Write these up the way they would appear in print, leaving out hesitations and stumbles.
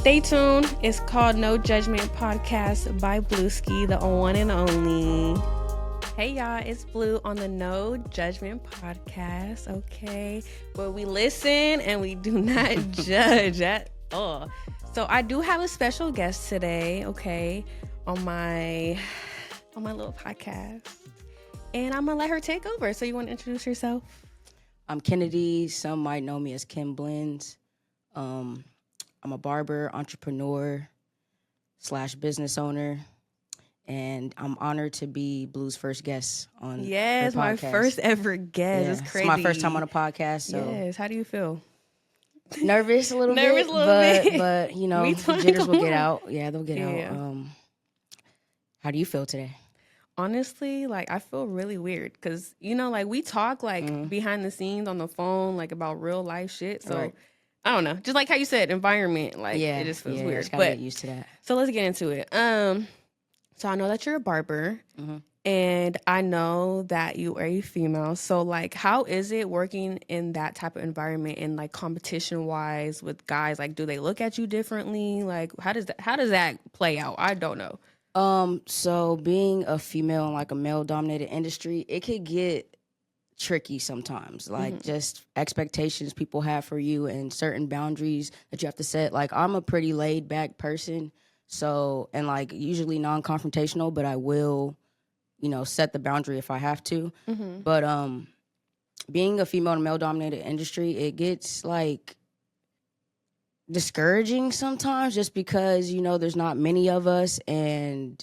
Stay tuned. It's called No Judgment Podcast by Blueski, the one and only. Hey y'all, it's Blue on the No Judgment Podcast, okay? Where we listen and we do not judge at all. So I do have a special guest today, okay, on my little podcast. And I'm gonna let her take over. So you want to introduce yourself? I'm Kynnidi. Some might know me as Kim Blends. I'm a barber, entrepreneur / business owner. And I'm honored to be Blue's first guest on Yes, her my podcast. first ever guest. Yeah, It's crazy. It's my first time on a podcast, so yes. How do you feel? nervous a little Nervous bit, a little bit. but you know, Me too, jitters will come get on. out. Yeah, they'll get Yeah. out. How do you feel today? Honestly, like I feel really weird because like we talk like behind the scenes on the phone, like about real life shit. So Right. I don't know, just like how you said, environment, like it just feels weird. Just gotta get used to that. So let's get into it. So I know that you're a barber, Mm-hmm. and I know that you are a female. So like, how is it working in that type of environment and like competition wise with guys? Like, do they look at you differently? Like, how does that play out? I don't know. So being a female in like a male dominated industry, it could get tricky sometimes. Like just expectations people have for you and certain boundaries that you have to set. Like I'm a pretty laid back person. So, and like usually non-confrontational, but I will, set the boundary if I have to. But being a female in a male dominated industry, it gets like discouraging sometimes just because, there's not many of us and,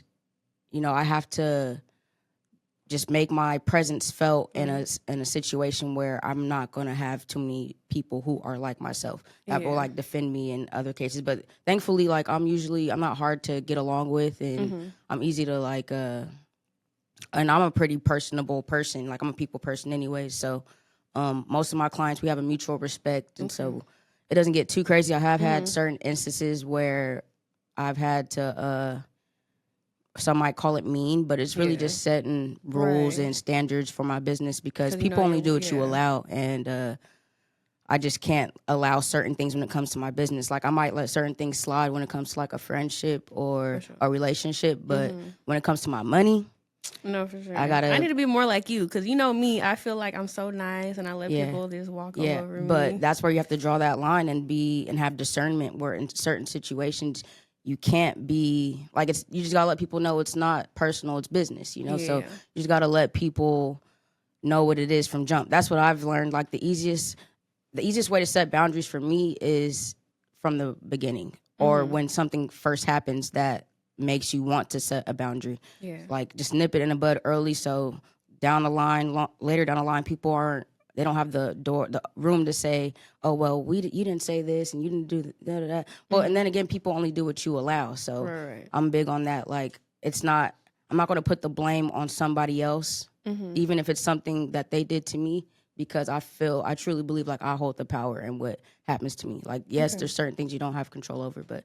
I have to just make my presence felt in a situation where I'm not going to have too many people who are like myself that will like defend me in other cases. But thankfully, like I'm not hard to get along with and I'm easy to like, and I'm a pretty personable person. Like I'm a people person anyway. So most of my clients, we have a mutual respect. And so it doesn't get too crazy. I have had certain instances where I've had to, some might call it mean, but it's really just setting rules and standards for my business because people only do what you allow. And I just can't allow certain things when it comes to my business. Like I might let certain things slide when it comes to like a friendship or a relationship. But when it comes to my money, no, for sure. I need to be more like you because me, I feel like I'm so nice and I let people just walk all over me. But that's where you have to draw that line and have discernment where in certain situations you can't be like you just gotta let people know it's not personal, it's business, So you just gotta let people know what it is from jump. That's what I've learned. Like the easiest way to set boundaries for me is from the beginning or when something first happens that makes you want to set a boundary. Yeah. Like just nip it in the bud early so later down the line, people they don't have the room to say, oh, well, you didn't say this and you didn't do that. Well, and then again, people only do what you allow. So I'm big on that. Like I'm not going to put the blame on somebody else, even if it's something that they did to me, because I truly believe like I hold the power in what happens to me. Like, yes, there's certain things you don't have control over, but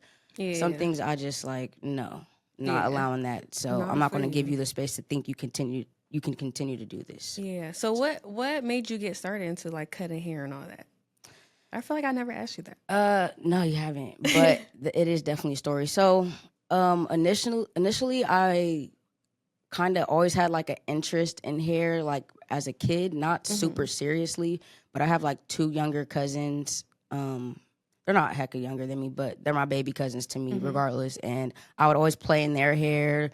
some things I just like, no, not allowing that. So I'm not going to give you the space to think you can continue to do this. Yeah. So what made you get started into like cutting hair and all that? I feel like I never asked you that. No, you haven't. But it is definitely a story. So initially I kind of always had like an interest in hair like as a kid, not super seriously, but I have like 2 younger cousins. They're not hecka younger than me, but they're my baby cousins to me regardless. And I would always play in their hair,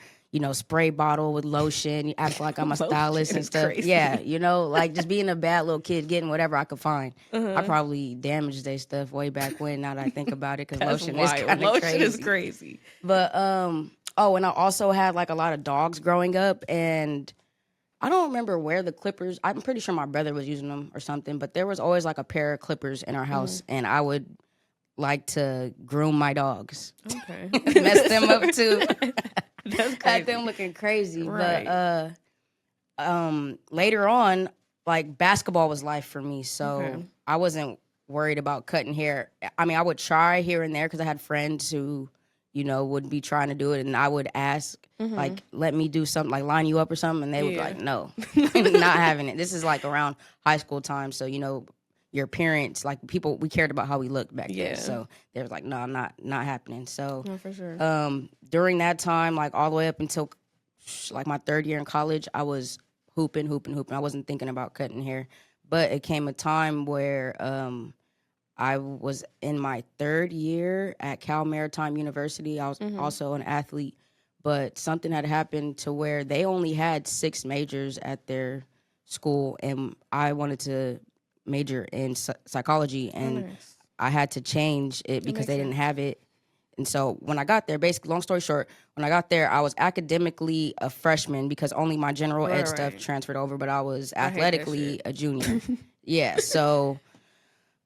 spray bottle with lotion, act like I'm a stylist and stuff. Crazy. Yeah, like just being a bad little kid, getting whatever I could find. I probably damaged their stuff way back when, now that I think about it, because lotion is kind of crazy. Lotion is crazy. But, and I also had like a lot of dogs growing up, and I don't remember where the clippers, I'm pretty sure my brother was using them or something, but there was always like a pair of clippers in our house, and I would like to groom my dogs. Okay. Mess them up too. That's crazy. Had them looking crazy. Right. But later on, like basketball was life for me. So I wasn't worried about cutting hair. I mean, I would try here and there because I had friends who, would be trying to do it. And I would ask, like, let me do something, like line you up or something. And they would be like, no, not having it. This is like around high school time. So, your appearance, like people, we cared about how we looked back Yeah. then. So they was like, no, not happening. So No, for sure. During that time, like all the way up until like my third year in college, I was hooping. I wasn't thinking about cutting hair. But it came a time where I was in my third year at Cal Maritime University. I was also an athlete, but something had happened to where they only had 6 majors at their school, and I wanted to major in psychology, and nice. I had to change it because they didn't have it. And so when I got there, basically, long story short, when I got there, I was academically a freshman because only my general ed stuff transferred over, but I was athletically a junior. Yeah, so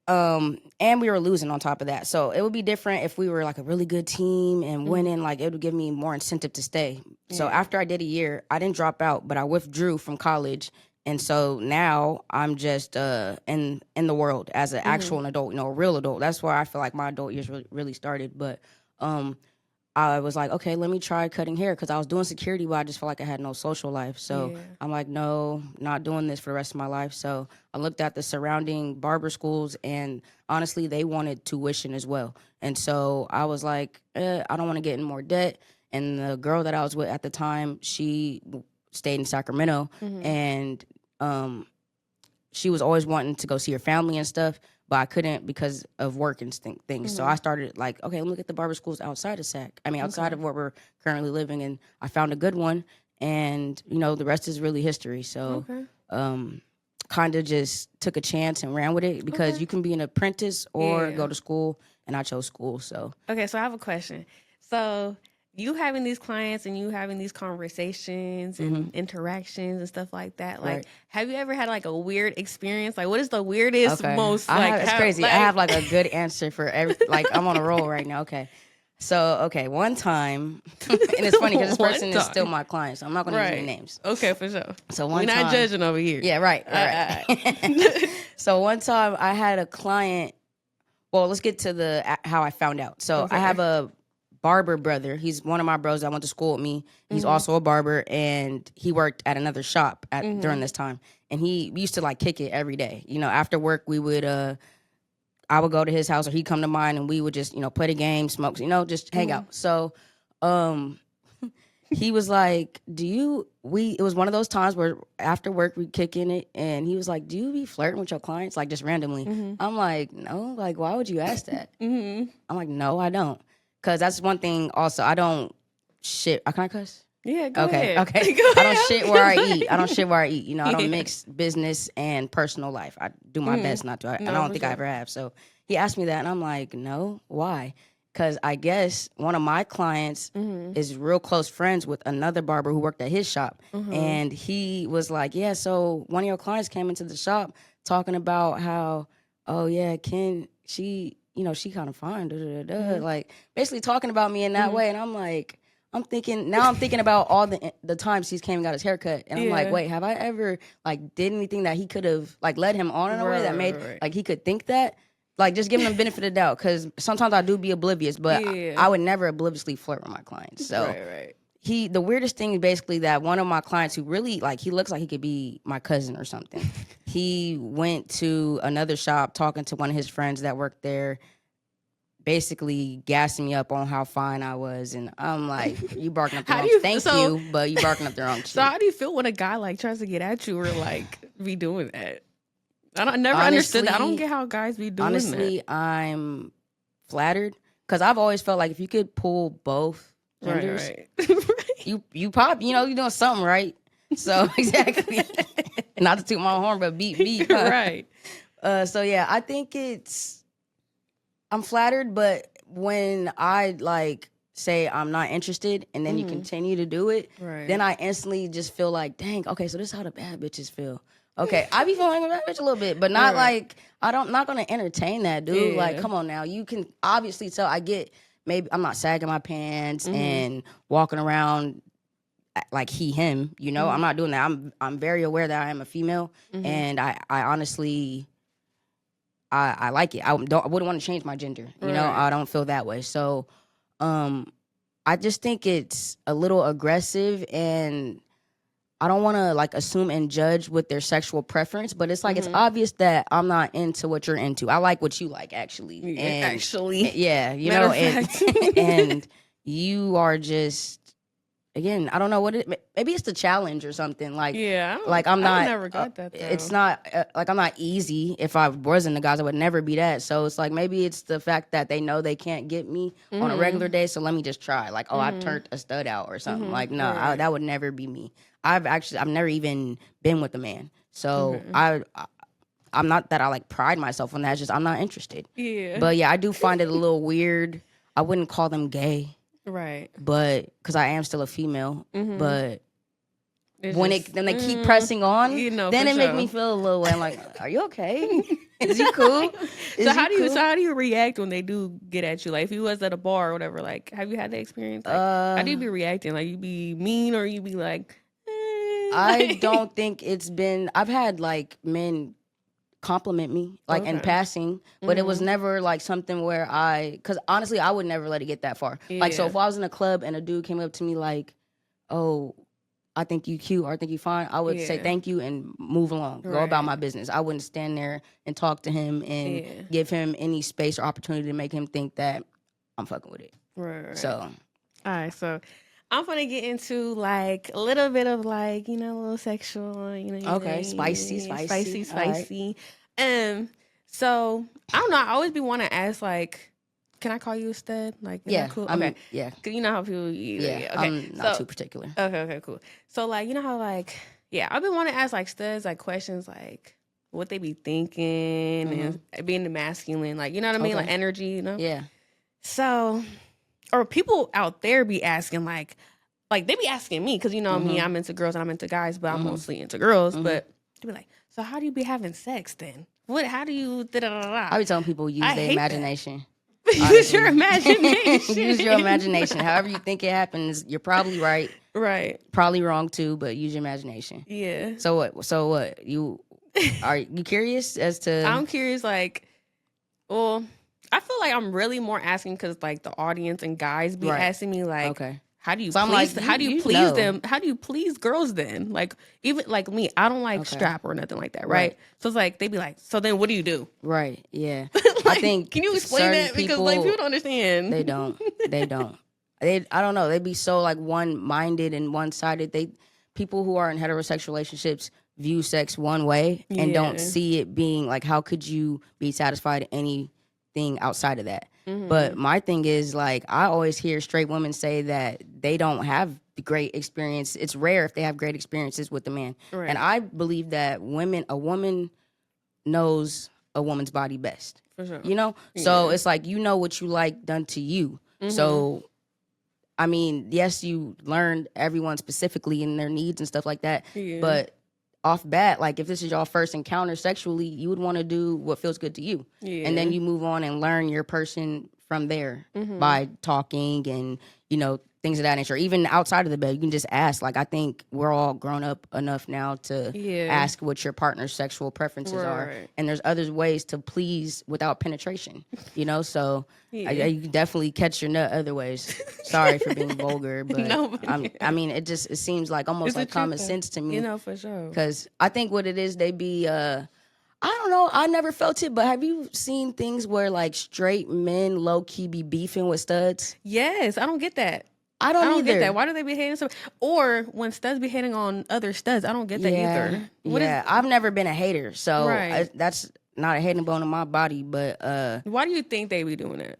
and we were losing on top of that. So it would be different if we were like a really good team and winning, like it would give me more incentive to stay. So after I did a year, I didn't drop out, but I withdrew from college. And so now I'm just in the world as an actual adult, a real adult. That's where I feel like my adult years really started. But I was like, okay, let me try cutting hair because I was doing security, but I just felt like I had no social life. So I'm like, no, not doing this for the rest of my life. So I looked at the surrounding barber schools, and honestly, they wanted tuition as well. And so I was like, I don't want to get in more debt. And the girl that I was with at the time, she stayed in Sacramento, and she was always wanting to go see her family and stuff, but I couldn't because of work and things. So I started like, okay, let me look at the barber schools outside of outside of where we're currently living. And I found a good one, and the rest is really history. So kind of just took a chance and ran with it because you can be an apprentice or go to school, and I chose school. So okay, so I have a question. So you having these clients and you having these conversations and interactions and stuff like that, like have you ever had like a weird experience? Like what is the weirdest most it's crazy. Like, I have like a good answer for every, like I'm on a roll right now. So one time, and it's funny because this person is still my client, so I'm not going to use any names. Okay, for sure. So we're not judging over here. Yeah, right. So one time I had a client. Well, let's get to how I found out. So I have a barber brother. He's one of my bros that went to school with me. He's also a barber, and he worked at another shop during this time. And we used to like kick it every day. After work we would I would go to his house or he'd come to mine, and we would just play the game, smoke, just hang out. So he was like, it was one of those times where after work we kick in it, and he was like, do you be flirting with your clients, like just randomly? I'm like, no, like why would you ask that? I'm like, no, I don't. Because that's one thing also, I don't shit. Can I cuss? Yeah, go ahead. Okay. Go ahead. I don't shit where I eat. I don't mix business and personal life. I do my best not to. I don't think I ever have. So he asked me that, and I'm like, no, why? Because I guess one of my clients is real close friends with another barber who worked at his shop. And he was like, yeah, so one of your clients came into the shop talking about how, oh, yeah, Ken, she kind of fine, like basically talking about me in that way. And I'm like, I'm thinking about all the times he's came and got his haircut, and I'm like, wait, have I ever like did anything that he could have like led him on in a way that made like he could think that, like just giving him the benefit of the doubt, because sometimes I do be oblivious, but I would never obliviously flirt with my clients. So the weirdest thing is basically that one of my clients who really like, he looks like he could be my cousin or something. He went to another shop talking to one of his friends that worked there, basically gassing me up on how fine I was, and I'm like, you barking up the wrong tree. But you barking up the wrong tree. So how do you feel when a guy like tries to get at you or like be doing that? I never understood that. I don't get how guys be doing that. Honestly, I'm flattered because I've always felt like if you could pull both genders, you pop, you're doing something right. So exactly, not to toot my horn, but beat right. So yeah, I think I'm flattered, but when I like say I'm not interested and then you continue to do it, then I instantly just feel like, dang, okay, so this is how the bad bitches feel. Okay, I be feeling like a bad bitch a little bit, but not like not gonna entertain that, dude. Like, come on now, you can obviously tell. I get, maybe I'm not sagging my pants and walking around like him. I'm not doing that. I'm very aware that I am a female, and I honestly. I like it. I wouldn't want to change my gender. I don't feel that way. So, I just think it's a little aggressive, and I don't want to like assume and judge with their sexual preference, but it's like it's obvious that I'm not into what you're into. I like what you like, actually. Yeah, and actually. yeah, you Matter know, of fact. and you are just, again, I don't know what maybe it's the challenge or something. Like, Yeah, like I'm not. I never got that though. It's not like I'm not easy. If I wasn't the guys, I would never be that. So it's like maybe it's the fact that they know they can't get me on a regular day. So let me just try. Like, oh, I turned a stud out or something. Like, no, Right. that would never be me. I've never even been with a man. So I'm not that I like pride myself on that. It's just I'm not interested. Yeah. But yeah, I do find it a little weird. I wouldn't call them gay. Right. But because I am still a female, but It's when just, they keep pressing on, you know, then for it make sure. me feel a little way. I'm like, are you okay? Is you cool? So how do you react when they do get at you? Like if you was at a bar or whatever, like have you had that experience? Like, how do you be reacting? Like you be mean or you be like I don't think it's been. I've had like men compliment me like in passing, but it was never like something where because honestly I would never let it get that far. Like, so if I was in a club and a dude came up to me like, oh, I think you cute or I think you fine, I would say thank you and move along, go about my business. I wouldn't stand there and talk to him and give him any space or opportunity to make him think that I'm fucking with it. Right. So all right, so I'm gonna get into like a little bit of like, you know, a little sexual, you know. Okay, spicy. Right. So I don't know. I always be want to ask like, can I call you a stud? Like, is that cool? Okay, yeah. Cause you know how people. Okay, I'm not too particular. Okay, cool. So like, you know how like, yeah, I've been wanting to ask like studs like questions like what they be thinking and being the masculine, like you know what I mean, like energy, you know. Yeah. So, or people out there be asking like they be asking me because you know me, I'm into girls and I'm into guys, but I'm mostly into girls. But they be like, so how do you be having sex then? What? How do you? I be telling people use their imagination. Use your imagination. Use your imagination. However you think it happens, you're probably right. Right. Probably wrong too, but use your imagination. Yeah. So what? Are you curious as to? I'm curious. Like, well, I feel like I'm really more asking because like the audience and guys be asking me like, okay. How do you so please? Like, how do you please them? How do you please girls then? Like even like me, I don't like strap or nothing like that, right? So it's like they be like, so then what do you do? Right. Yeah. Like, I think. Can you explain that because like people don't understand. They don't. They don't. I don't know. They be so like one-minded and one-sided. People who are in heterosexual relationships view sex one way and don't see it being like, how could you be satisfied anything outside of that? But my thing is like, I always hear straight women say that they don't have great experience. It's rare if they have great experiences with a man. Right. And I believe that a woman knows a woman's body best. For sure. You know? So it's like, you know what you like done to you. So, I mean, yes, you learned everyone specifically in their needs and stuff like that. Yeah. But off bat, like if this is your first encounter sexually, you would want to do what feels good to you. Yeah. And then you move on and learn your person from there by talking and, you know, things of that nature. Even outside of the bed, you can just ask. Like, I think we're all grown up enough now to ask what your partner's sexual preferences are. And there's other ways to please without penetration, you know? So you can definitely catch your nut other ways. Sorry for being vulgar, but I mean, it seems like almost like common sense to me. You know, for sure. Because I think what it is, they be, I don't know, I never felt it, but have you seen things where like straight men low-key be beefing with studs? Yes, I don't get that. I don't get that. Why do they be hating so? Or when studs be hating on other studs, I don't get that either. I've never been a hater, so that's not a hating bone in my body. But why do you think they be doing that?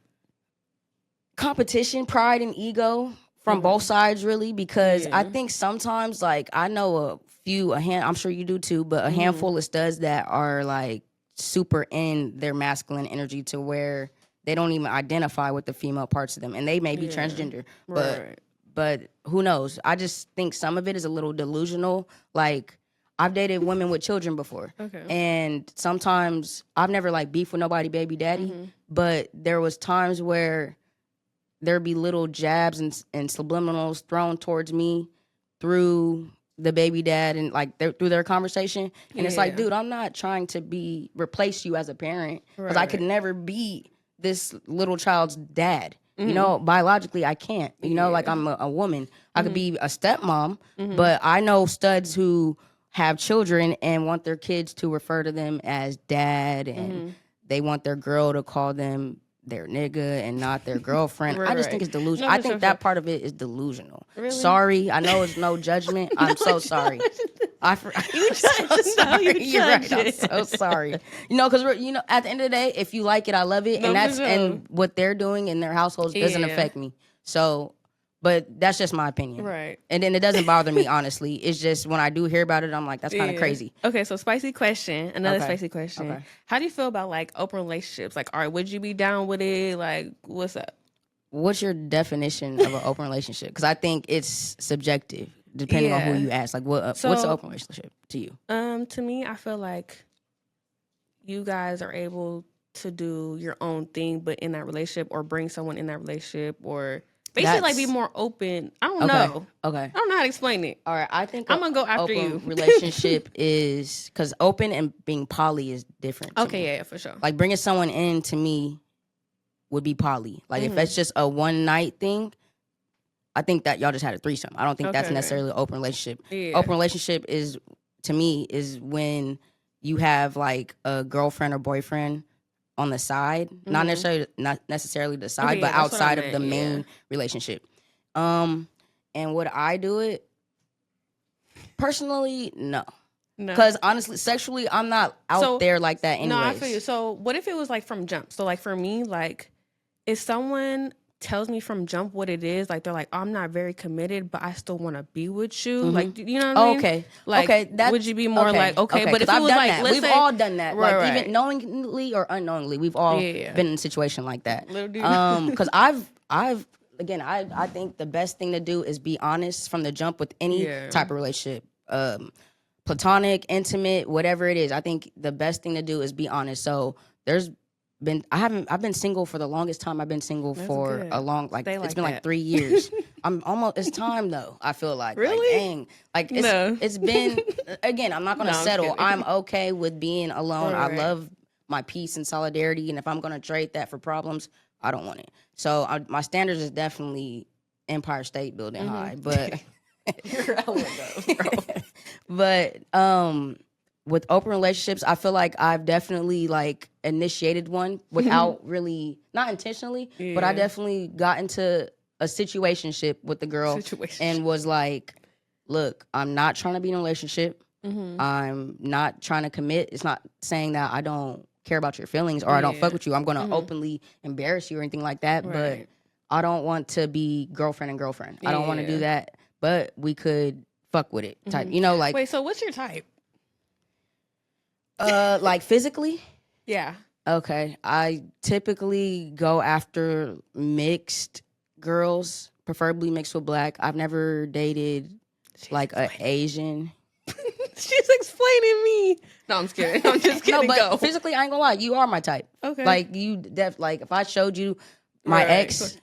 Competition, pride, and ego from both sides, really. Because I think sometimes, like, I know I'm sure you do too, but a handful of studs that are like super in their masculine energy to where they don't even identify with the female parts of them, and they may be transgender, but who knows? I just think some of it is a little delusional. Like, I've dated women with children before, and sometimes I've never like beef with nobody, baby daddy, but there was times where there'd be little jabs and subliminals thrown towards me through the baby dad and like through their conversation, and it's like, dude, I'm not trying to replace you as a parent because I could never be this little child's dad. You know, biologically, I can't. You know, like I'm a woman. I could be a stepmom, but I know studs who have children and want their kids to refer to them as dad, and they want their girl to call them their nigga and not their girlfriend. I just think it's delusional. I think that part of it is delusional. Really? Sorry, I know it's no judgment. I'm so sorry. I'm so sorry. You're right. I'm so sorry. You know, because you know, at the end of the day, if you like it, I love it, and that's and what they're doing in their households doesn't affect me. So, but that's just my opinion, right? And then it doesn't bother me, honestly. It's just when I do hear about it, I'm like, that's kind of crazy. Okay, so spicy question. Another spicy question. Okay. How do you feel about like open relationships? Like, all right, would you be down with it? Like, what's up? What's your definition of an open relationship? Because I think it's subjective, depending on who you ask. Like, what's an open relationship to you? To me, I feel like you guys are able to do your own thing, but in that relationship, or bring someone in that relationship, or basically like be more open. I don't know. Okay. I don't know how to explain it. All right. I think I'm gonna go after you. Relationship is because open and being poly is different. Okay, yeah, for sure. Like bringing someone in to me would be poly. Like if it's just a one night thing, I think that y'all just had a threesome. I don't think that's necessarily an open relationship. Yeah. Open relationship is, to me, is when you have like a girlfriend or boyfriend on the side, not necessarily the side, but outside of the main relationship. And would I do it? Personally, no. Because honestly, sexually, I'm not out there like that anyways. No, I feel you. So what if it was like from jump? So like for me, like if someone tells me from jump what it is, like they're like, I'm not very committed, but I still want to be with you. Like, you know what I mean? Okay. Like, would you be more like, okay, but if it was like, let's we've all done that. Like even knowingly or unknowingly, we've all been in a situation like that. Because I've again, I think the best thing to do is be honest from the jump with any type of relationship. Platonic, intimate, whatever it is. I think the best thing to do is be honest. So I've been single for the longest time. I've been single for a long, it's been like 3 years. It's time though. I feel like, really? Like, dang, like it's been, again, I'm not going to settle. I'm okay with being alone. Right. I love my peace and solidarity. And if I'm going to trade that for problems, I don't want it. So my standards is definitely Empire State Building high, but but with open relationships, I feel like I've definitely like initiated one without really, not intentionally, but I definitely got into a situationship with the girl and was like, look, I'm not trying to be in a relationship. I'm not trying to commit. It's not saying that I don't care about your feelings or I don't fuck with you. I'm going to openly embarrass you or anything like that. Right. But I don't want to be girlfriend and girlfriend. I don't want to do that. But we could fuck with it type. You know, like. Wait, so what's your type? Like physically? Yeah. Okay. I typically go after mixed girls, preferably mixed with black. I've never dated like an Asian. She's explaining me. No, I'm scared. I'm just kidding. No, but physically, I ain't gonna lie. You are my type. Okay. Like like if I showed you my ex,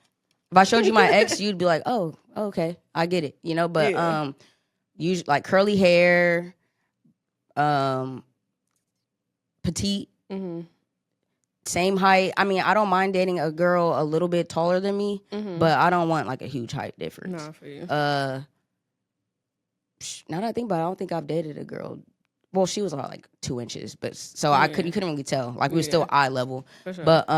if I showed you my ex, you'd be like, oh, okay, I get it. You know, but usually like curly hair, petite, same height. I mean, I don't mind dating a girl a little bit taller than me, but I don't want like a huge height difference. No, for you. Now that I think about it, I don't think I've dated a girl. Well, she was about like 2 inches, but so you couldn't really tell. Like we were still eye level. For sure. But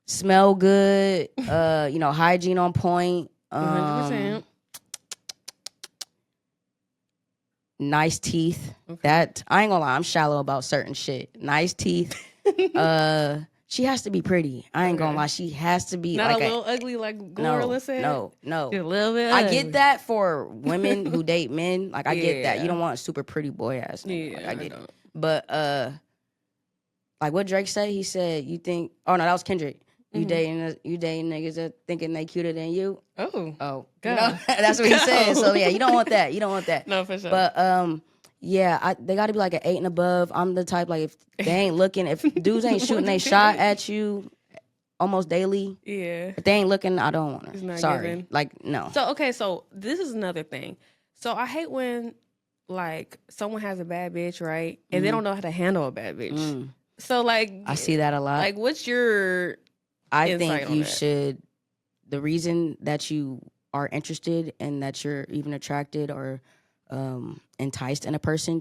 smell good, you know, hygiene on point. 100%. Nice teeth. Okay. That I ain't gonna lie, I'm shallow about certain shit. Nice teeth. She has to be pretty. I ain't gonna lie. She has to be not like a little ugly like Gorilla said. No. Just a little bit ugly. I get that for women who date men. Like I get that. You don't want a super pretty boy ass. Yeah, like, I get it. But like what Drake said, he said, you think that was Kendrick. You dating niggas that thinking they cuter than you. Oh, God. You know? That's what he said. So yeah, you don't want that. No, for sure. But yeah, they got to be like an 8 and above. I'm the type like if they ain't looking, if dudes ain't shooting they shot at you almost daily. Yeah. If they ain't looking, I don't want to. Sorry, giving. Like no. So okay, so this is another thing. So I hate when like someone has a bad bitch, right, and they don't know how to handle a bad bitch. So like I see that a lot. Like, what's your I think you should. The reason that you are interested and that you're even attracted or enticed in a person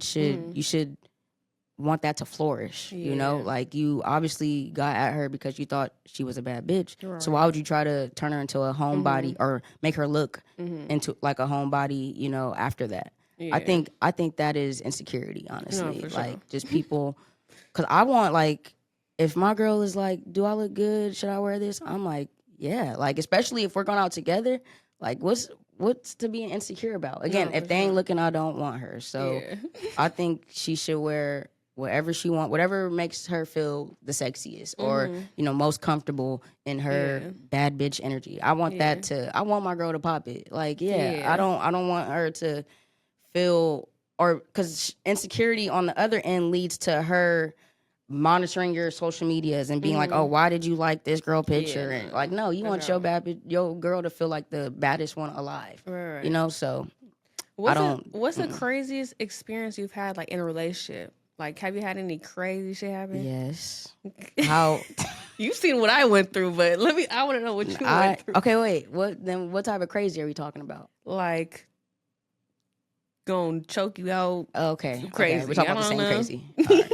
you should want that to flourish. You know, like you obviously got at her because you thought she was a bad bitch. Right. So why would you try to turn her into a homebody or make her look into like a homebody? You know, after that, I think that is insecurity. Honestly, no, like just people. Because I want like, if my girl is like, do I look good? Should I wear this? I'm like, yeah. Like, especially if we're going out together, like, what's to be insecure about? Again, no, if they ain't looking, I don't want her. So I think she should wear whatever she wants, whatever makes her feel the sexiest or, you know, most comfortable in her bad bitch energy. I want that I want my girl to pop it. Like, I don't want her to feel, or because insecurity on the other end leads to her monitoring your social medias and being like, oh, why did you like this girl picture? And like, no, you want your girl to feel like the baddest one alive. Right. You know, so what's the craziest experience you've had like in a relationship? Like, have you had any crazy shit happen? Yes. How? You've seen what I went through, but I want to know what you went through. Okay, wait. What type of crazy are we talking about? Like, gonna choke you out. Okay. Crazy. Okay. We're talking about the same crazy. All right.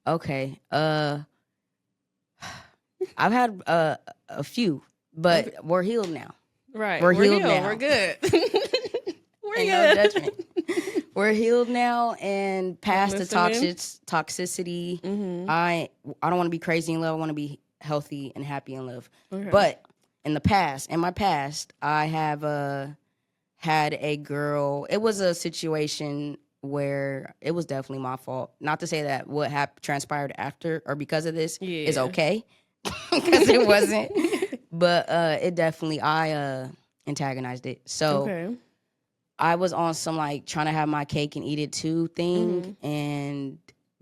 Okay. I've had a few, but we're healed now. Right. We're healed now. We're good. We're good. No judgment. We're healed now and past the toxicity. I don't want to be crazy in love. I want to be healthy and happy in love. Okay. But in my past, I have had a girl. It was a situation where it was definitely my fault. Not to say that what transpired after or because of this is okay, because it wasn't. But it definitely, I antagonized it. So I was on some like trying to have my cake and eat it too thing, and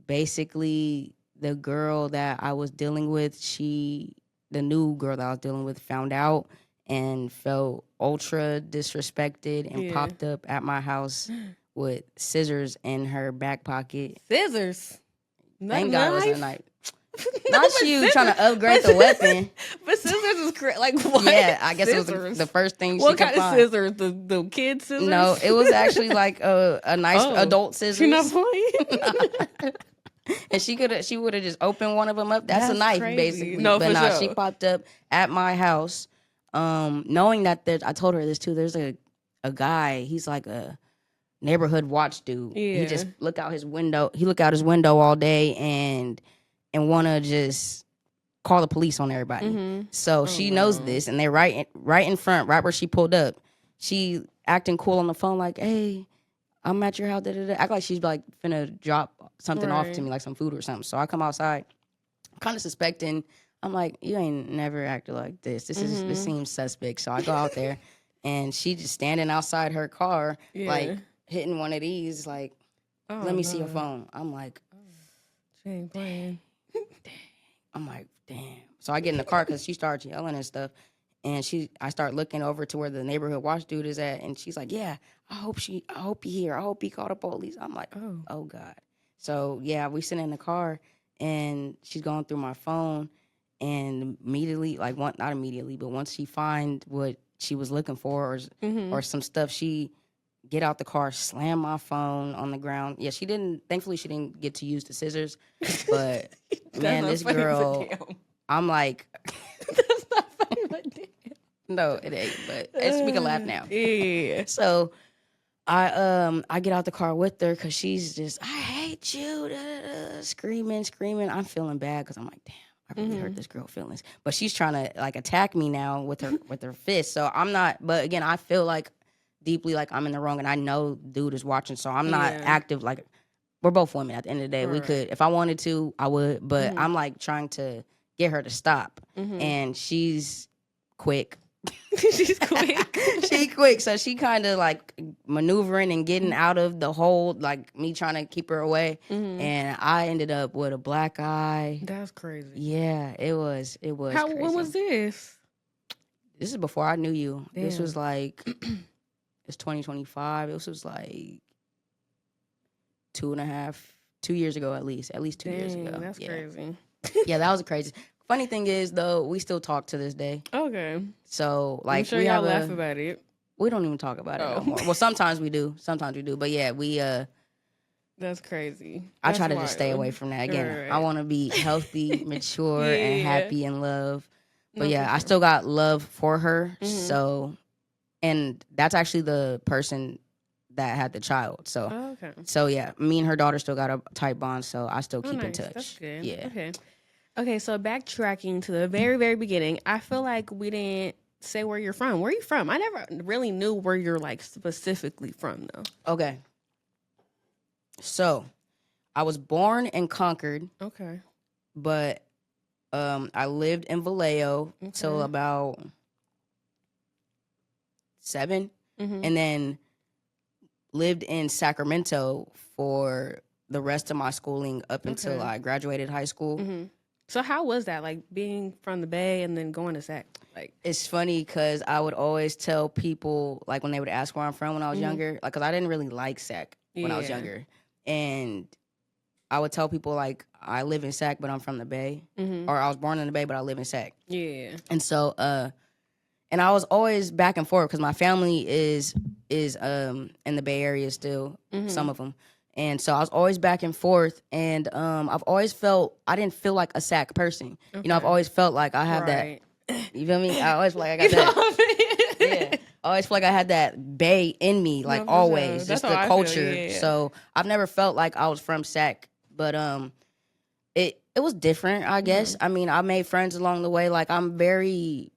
basically the girl that I was dealing with, the new girl that I was dealing with, found out and felt ultra disrespected and popped up at my house with scissors in her back pocket. Scissors? Thank God it was a knife. Not you trying to upgrade the weapon. But scissors is like what? Yeah, I guess scissors. It was the first thing she could find. What kind of scissors? The kid scissors? No, it was actually like a nice adult scissors. You're not playing? And she would have just opened one of them up. That's a knife, crazy. Basically. No, but for sure. She popped up at my house, knowing that I told her this too. There's a guy. He's like a neighborhood watch dude. Yeah. He just look out his window. He look out his window all day and want to just call the police on everybody. So she knows this, and they're right in front, right where she pulled up. She acting cool on the phone, like, "Hey, I'm at your house." Da, da, da. Act like she's like finna drop something off to me, like some food or something. So I come outside, kind of suspecting. I'm like, "You ain't never acted like this. This seems suspect." So I go out there, and she just standing outside her car, like hitting one of these, like, "Let me see your phone." I'm like, she ain't playing. I'm like, damn. So I get in the car because she starts yelling and stuff. And I start looking over to where the neighborhood watch dude is at. And she's like, yeah, I hope he here. I hope he called the police. I'm like, oh God. So yeah, we sit in the car and she's going through my phone. And immediately, like not immediately, but once she find what she was looking for or some stuff, she get out the car, slam my phone on the ground. Yeah, thankfully she didn't get to use the scissors. But man, this girl, I'm like, that's not funny, but damn. No, it ain't, but we can laugh now. Yeah. So I get out the car with her because she's just, I hate you, screaming. I'm feeling bad because I'm like, damn, I really hurt this girl's feelings. But she's trying to like attack me now with her fist. So I'm not, but again, I feel like deeply like I'm in the wrong, and I know dude is watching, so I'm not active. Like, we're both women at the end of the day. Right. We could, if I wanted to, I would, but I'm like trying to get her to stop, and she's quick. She's quick. She quick, so she kind of like maneuvering and getting out of the hold, like me trying to keep her away, and I ended up with a black eye. That's crazy. Yeah, it was. How? Crazy. When was this? This is before I knew you. Damn. This was like. It's 2025. This was like 2 years ago, at least 2 years ago. That's crazy. Yeah, that was crazy. Funny thing is, though, we still talk to this day. Okay. So, like, I'm sure y'all laugh about it. We don't even talk about it no more. Well, sometimes we do. But yeah, we That's crazy. I try to just stay away from that. Again, right. I want to be healthy, mature, and happy in love. But yeah, I still got love for her. Mm-hmm. So, and that's actually the person that had the child. So, So yeah, me and her daughter still got a tight bond. So I still keep in touch. That's good. Yeah. Okay. So backtracking to the very, very beginning, I feel like we didn't say where you're from. Where are you from? I never really knew where you're like specifically from, though. Okay. So, I was born in Concord. Okay. But I lived in Vallejo till about 7, and then lived in Sacramento for the rest of my schooling up until I graduated high school. Mm-hmm. So how was that, like being from the Bay and then going to Sac? Like, it's funny because I would always tell people, like when they would ask where I'm from when I was younger, like because I didn't really like Sac when I was younger, and I would tell people like I live in Sac, but I'm from the Bay, or I was born in the Bay, but I live in Sac. Yeah, and so and I was always back and forth because my family is in the Bay Area still, some of them. And so I was always back and forth, and I've always felt, I didn't feel like a Sac person. Okay. You know, I've always felt like I have that, you feel me? I always feel like I got that. Yeah. I always feel like I had that Bay in me, like always, sure. Just the culture. Yeah. So I've never felt like I was from Sac, but it was different, I guess. I mean, I made friends along the way. Like I'm a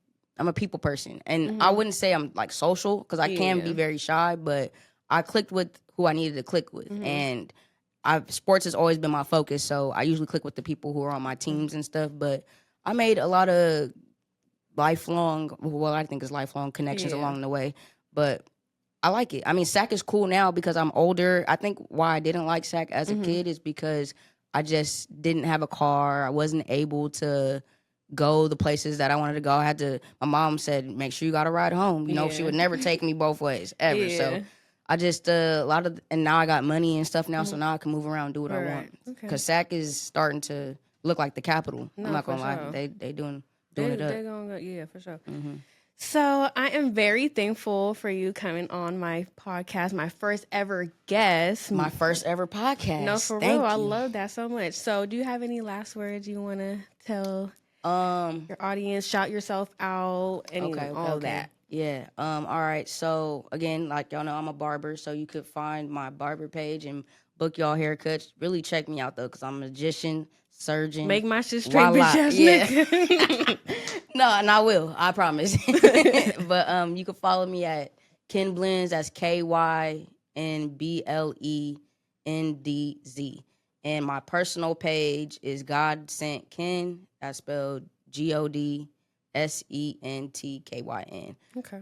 people person, and I wouldn't say I'm like social because I can be very shy, but I clicked with who I needed to click with, and sports has always been my focus. So I usually click with the people who are on my teams and stuff. But I made a lot of lifelong connections along the way. But I like it. I mean, Sac is cool now because I'm older. I think why I didn't like Sac as a kid is because I just didn't have a car. I wasn't able to go the places that I wanted to go. My mom said, make sure you got a ride home. You know, she would never take me both ways, ever. Yeah. So I just, and now I got money and stuff now, so now I can move around and do what I want. Because Sac is starting to look like the capital. No, I'm not going to lie. They doing it up. They're going to, yeah, for sure. So I am very thankful for you coming on my podcast, my first ever guest. My first ever podcast. No, for real. I love that so much. So do you have any last words you want to tell your audience? Shout yourself out, all that. Yeah. All right. So again, like y'all know, I'm a barber, so you could find my barber page and book y'all haircuts. Really check me out though, because I'm a magician, surgeon. Make my shit straight, bitch. Yeah. No, and I will. I promise. But you can follow me at Ken Blends. That's KYNBLENDZ. And my personal page is God Sent Ken. That's spelled GODSENTKYN. Okay.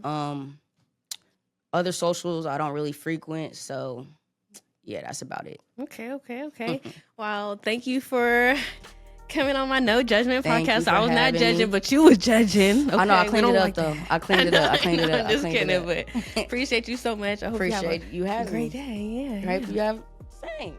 Other socials I don't really frequent, so yeah, that's about it. Okay. Well, thank you for coming on my No Judgment podcast. I was not judging, but you was judging. Okay? I know, I cleaned it up though. I cleaned it up. I'm just kidding, but appreciate you so much. I hope you have a great day. Yeah. Right? You have same.